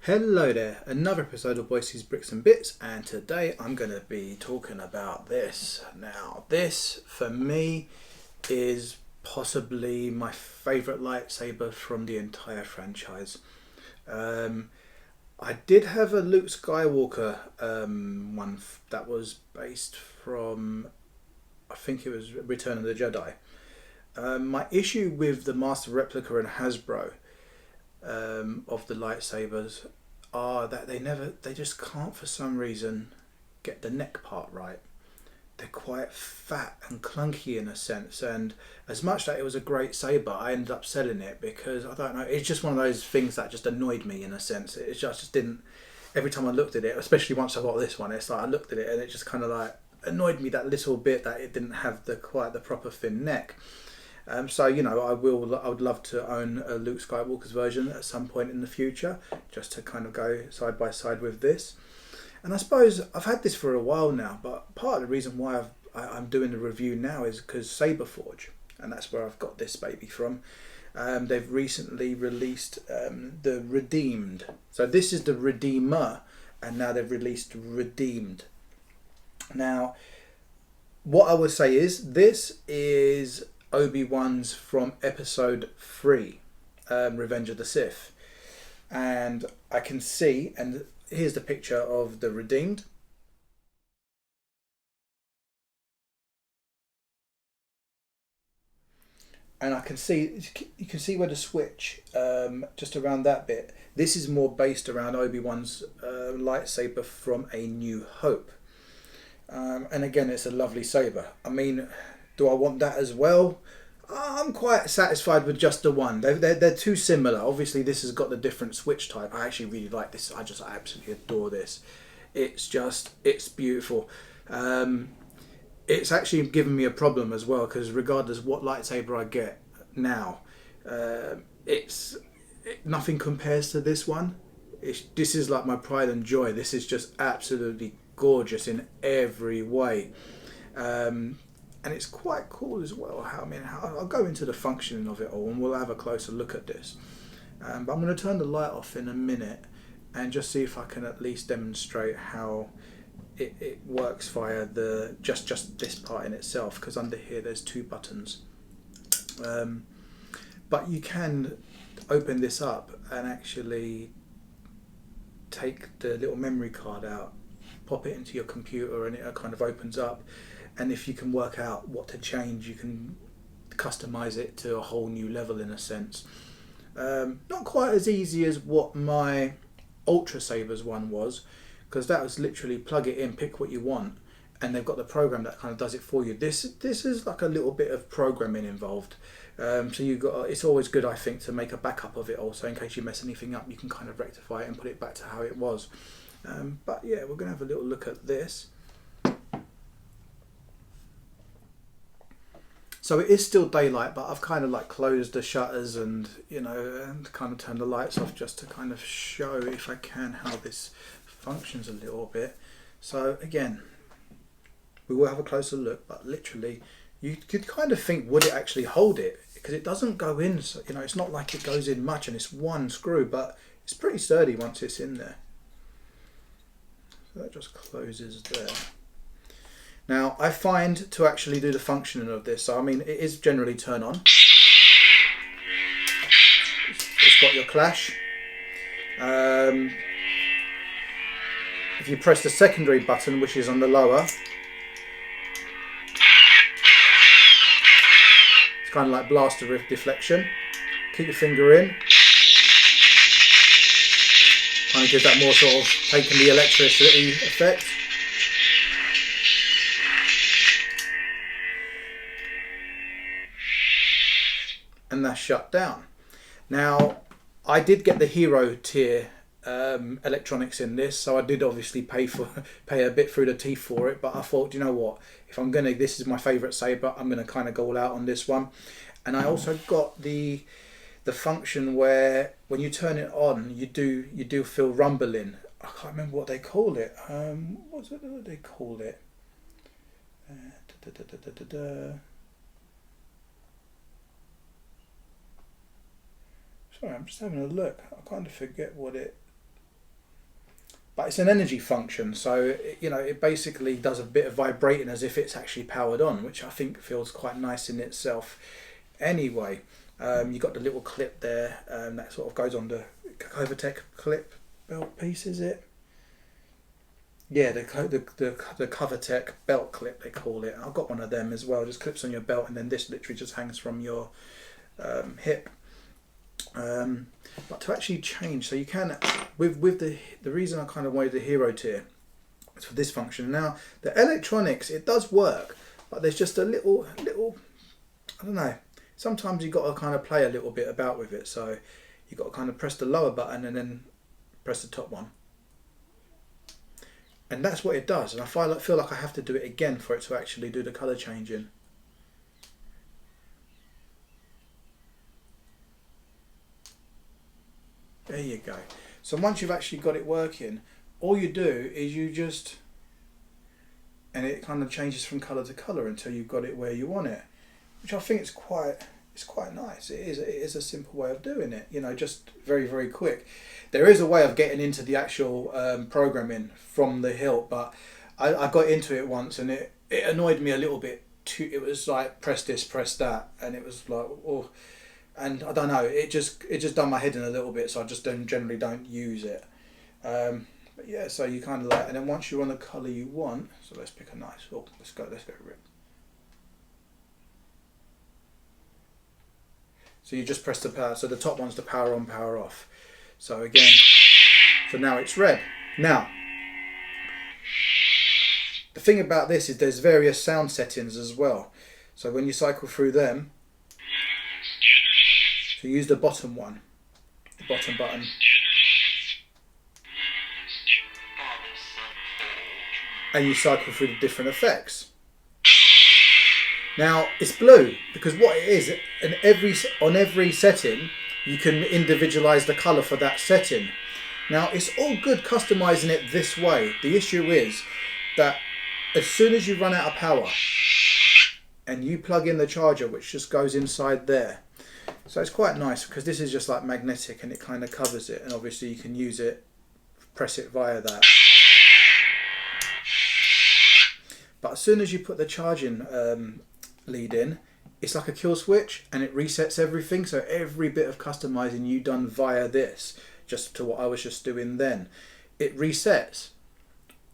Hello there, another episode of Voices, Bricks and Bits, and today I'm going to be talking about this. Now, this for me is possibly my favourite lightsaber from the entire franchise. Um, I did have a Luke Skywalker that was based from, I think it was Return of the Jedi. My issue with the Master Replica and Hasbro of the lightsabers are that they just can't for some reason get the neck part right. They're quite fat and clunky in a sense, and as much that it was a great saber, I ended up selling it because I don't know, it's just one of those things that just annoyed me in a sense. Just didn't, every time I looked at it, especially once I got this one, it's like I looked at it and it just kind of like annoyed me that little bit that it didn't have the quite the proper thin neck. So I would love to own a Luke Skywalker's version at some point in the future, just to kind of go side by side with this. And I suppose I've had this for a while now, but part of the reason why I'm doing the review now is because Saberforge, and that's where I've got this baby from. They've recently released the Redeemed. So this is the Redeemer, and now they've released Redeemed. Now, what I would say is this is Obi-Wan's from episode 3, Revenge of the Sith. And I can see, and here's the picture of the Redeemed. And I can see, you can see where the switch, just around that bit. This is more based around Obi-Wan's lightsaber from A New Hope. And again, it's a lovely saber. I mean, do I want that as well? I'm quite satisfied with just the one. They're too similar. Obviously, this has got the different switch type. I actually really like this. I absolutely adore this. It's beautiful. It's actually given me a problem as well because regardless what lightsaber I get now, it's nothing compares to this one. This is like my pride and joy. This is just absolutely gorgeous in every way. And it's quite cool as well. I'll go into the functioning of it all and we'll have a closer look at this. But I'm going to turn the light off in a minute and just see if I can at least demonstrate how it works via the just this part in itself, because under here there's 2 buttons. But you can open this up and actually take the little memory card out, pop it into your computer, and it kind of opens up. And if you can work out what to change, you can customize it to a whole new level in a sense. Not quite as easy as what my Ultra Sabers one was, because that was literally plug it in, pick what you want, and they've got the program that kind of does it for you. This is like a little bit of programming involved. So it's always good, I think, to make a backup of it also, in case you mess anything up, you can kind of rectify it and put it back to how it was. But yeah, we're going to have a little look at this. So it is still daylight, but I've kind of like closed the shutters and and kind of turned the lights off just to kind of show, if I can, how this functions a little bit. So again, we will have a closer look, but literally you could kind of think, would it actually hold it? Because it doesn't go in, so, it's not like it goes in much and it's one screw, but it's pretty sturdy once it's in there. So that just closes there. Now, I find to actually do the functioning of this, so I mean, it is generally turn on. It's got your clash. If you press the secondary button, which is on the lower, it's kind of like blaster deflection. Keep your finger in. Kind of gives that more sort of taking the electricity effect. And that's shut down. Now, I did get the hero tier electronics in this, so I did obviously pay a bit through the teeth for it, but I thought, you know what, if this is my favourite saber, I'm gonna kind of go all out on this one. And I also got the function where when you turn it on, you do feel rumbling. I can't remember what they call it. What do they call it? Sorry, I'm just having a look. I kind of forget what it but it's an energy function, so it basically does a bit of vibrating as if it's actually powered on, which I think feels quite nice in itself. Anyway, you got the little clip there that sort of goes on the Covertech clip belt piece, is it? Yeah, the Covertech belt clip, they call it. I've got one of them as well. Just clips on your belt, and then this literally just hangs from your hip. But to actually change, so you can with the reason I kind of wanted the hero tier is for this function. Now the electronics, it does work, but there's just a little I don't know. Sometimes you got to kind of play a little bit about with it. So you got to kind of press the lower button and then press the top one. And that's what it does, and I feel like I have to do it again for it to actually do the colour changing. There you go. So once you've actually got it working, all you do is and it kind of changes from colour to colour until you've got it where you want it, which I think is quite nice. It is a simple way of doing it, just very, very quick. There is a way of getting into the actual programming from the hilt, but I got into it once and it annoyed me a little bit too. It was like press this, press that, and it was like, oh, and I don't know, it just done my head in a little bit, so I just generally don't use it. But yeah, so you kind of like, and then once you're on the colour you want, so let's pick a nice, let's go rip. So you just press the power, so the top one's the power on, power off. So again, so now it's red. Now, the thing about this is there's various sound settings as well. So when you cycle through them, so use the bottom one, the bottom button. And you cycle through the different effects. Now it's blue because what it is, on every setting you can individualize the color for that setting. Now it's all good customizing it this way. The issue is that as soon as you run out of power and you plug in the charger, which just goes inside there, so it's quite nice because this is just like magnetic and it kind of covers it, and obviously you can use it, press it via that. But as soon as you put the charging lead in, it's like a kill switch and it resets everything. So every bit of customizing you done via this, just to what I was just doing then, it resets.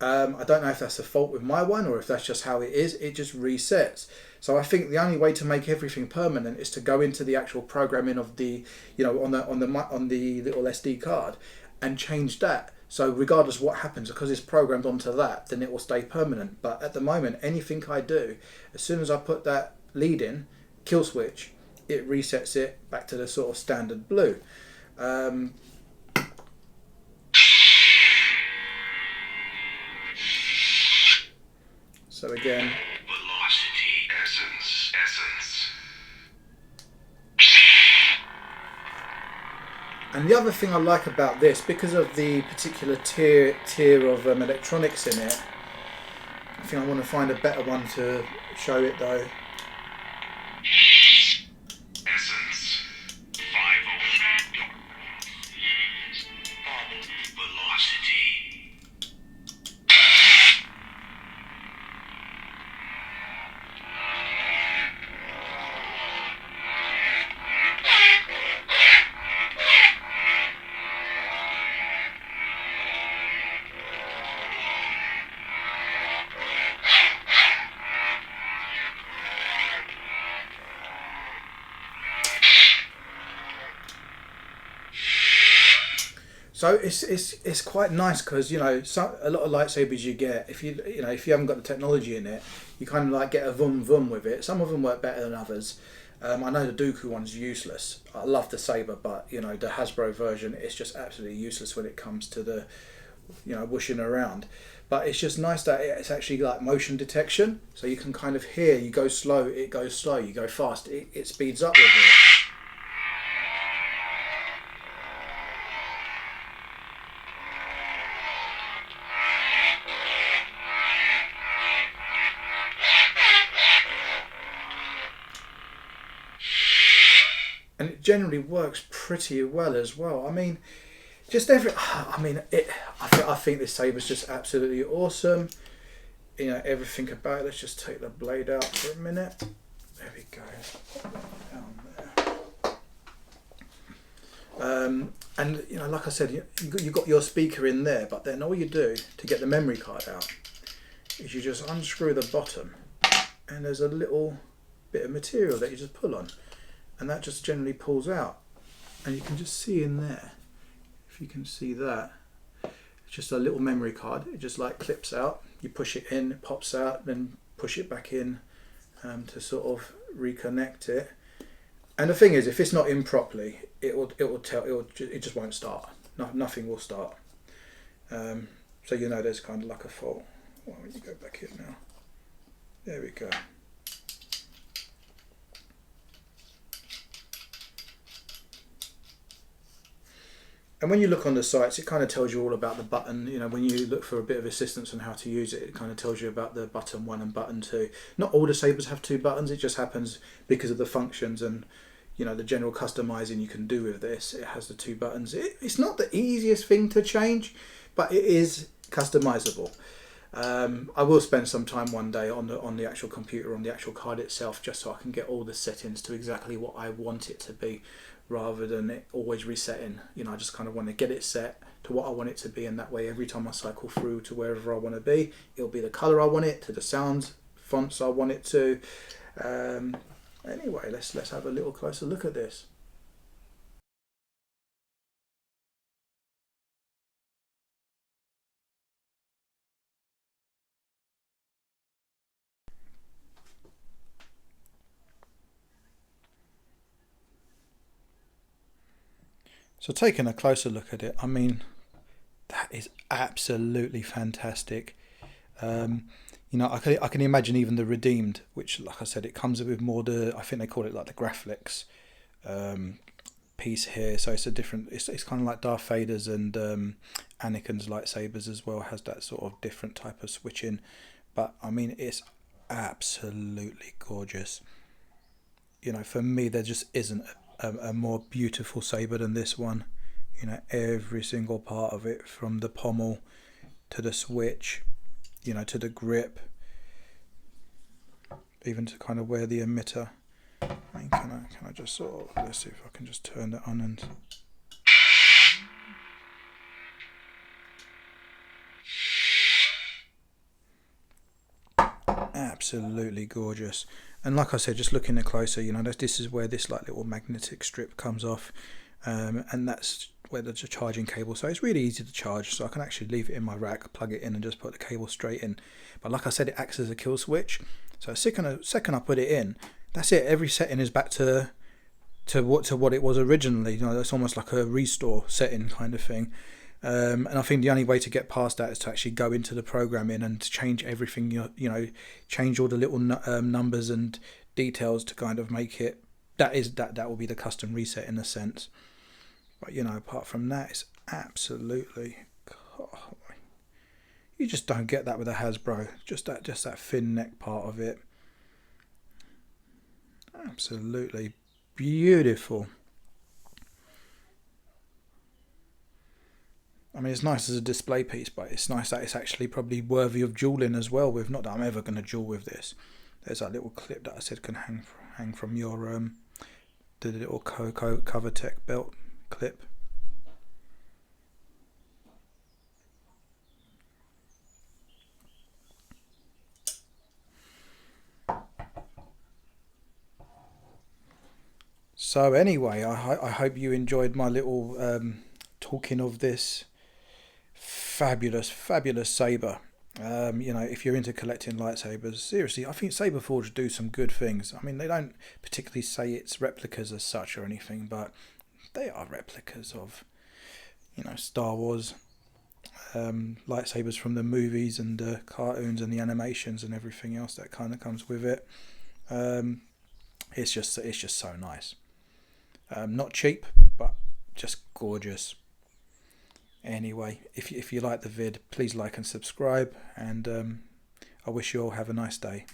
I don't know if that's a fault with my one or if that's just how it is. It just resets. So I think the only way to make everything permanent is to go into the actual programming of the, on the little SD card and change that. So regardless of what happens, because it's programmed onto that, then it will stay permanent. But at the moment, anything I do, as soon as I put that lead in, kill switch, it resets it back to the sort of standard blue. So again, velocity, essence. And the other thing I like about this, because of the particular tier of electronics in it, I think I want to find a better one to show it though. Essence 5 velocity. So it's quite nice because a lot of lightsabers you get, if you haven't got the technology in it, you kind of like get a vum with it. Some of them work better than others. I know the Dooku one's useless. I love the saber, but the Hasbro version is just absolutely useless when it comes to the whooshing around. But it's just nice that it's actually like motion detection, so you can kind of hear. You go slow, it goes slow. You go fast, it speeds up with it. And it generally works pretty well as well. I mean, just I mean, I think this saber's just absolutely awesome. You know, everything about it. Let's just take the blade out for a minute. There we go. Down there. And you know, like I said, you got your speaker in there, but then all you do to get the memory card out is you just unscrew the bottom, and there's a little bit of material that you just pull on, and that just generally pulls out, and you can just see in there, if you can see that, it's just a little memory card. It just like clips out, you push it in, it pops out, then push it back in to sort of reconnect it. And the thing is, if it's not in properly, it just won't start. Nothing will start. So you know there's kind of like a fault. Why don't you go back in now? There we go. And when you look on the sites, it kind of tells you all about the button. You know, when you look for a bit of assistance on how to use it, it kind of tells you about the button 1 and button 2. Not all the sabers have 2 buttons. It just happens because of the functions and, you know, the general customizing you can do with this. It has the 2 buttons. It's not the easiest thing to change, but it is customizable. I will spend some time one day on the actual computer, on the actual card itself, just so I can get all the settings to exactly what I want it to be, rather than it always resetting. You know, I just kind of want to get it set to what I want it to be, and that way every time I cycle through to wherever I want to be, it'll be the color I want it, to the sounds, fonts I want it to. Anyway, let's have a little closer look at this. So taking a closer look at it, I mean, that is absolutely fantastic. You know, I can imagine even the Redeemed, which, like I said, it comes with more I think they call it like the Graphics piece here. So it's a different, it's kind of like Darth Vader's and Anakin's lightsabers as well, has that sort of different type of switching. But I mean, it's absolutely gorgeous. You know, for me, there just isn't a more beautiful saber than this one. You know, every single part of it, from the pommel to the switch, you know, to the grip, even to kind of where the emitter. I mean, can I just sort of, let's see if I can just turn that on and. Absolutely gorgeous. And like I said, just looking at closer, you know, this is where this like little magnetic strip comes off, and that's where there's a charging cable. So it's really easy to charge. So I can actually leave it in my rack, plug it in, and just put the cable straight in. But like I said, it acts as a kill switch. So a second I put it in, that's it. Every setting is back to what it was originally. You know, it's almost like a restore setting kind of thing. And I think the only way to get past that is to actually go into the programming and to change everything, you know, change all the little numbers and details to kind of make it, that will be the custom reset in a sense. But, you know, apart from that, it's absolutely, you just don't get that with a Hasbro, just that thin neck part of it. Absolutely beautiful. I mean, it's nice as a display piece, but it's nice that it's actually probably worthy of jewelling as well. With, not that I'm ever going to jewel with this. There's that little clip that I said can hang from your the little Coco CoverTech belt clip. So anyway, I hope you enjoyed my little talking of this fabulous saber. You know, if you're into collecting lightsabers, seriously, I think Saberforge do some good things. I mean, they don't particularly say it's replicas as such or anything, but they are replicas of, you know, Star Wars lightsabers from the movies and the cartoons and the animations and everything else that kind of comes with it. It's just so nice. Not cheap, but just gorgeous. Anyway, if you like the vid, please like and subscribe, and I wish you all have a nice day.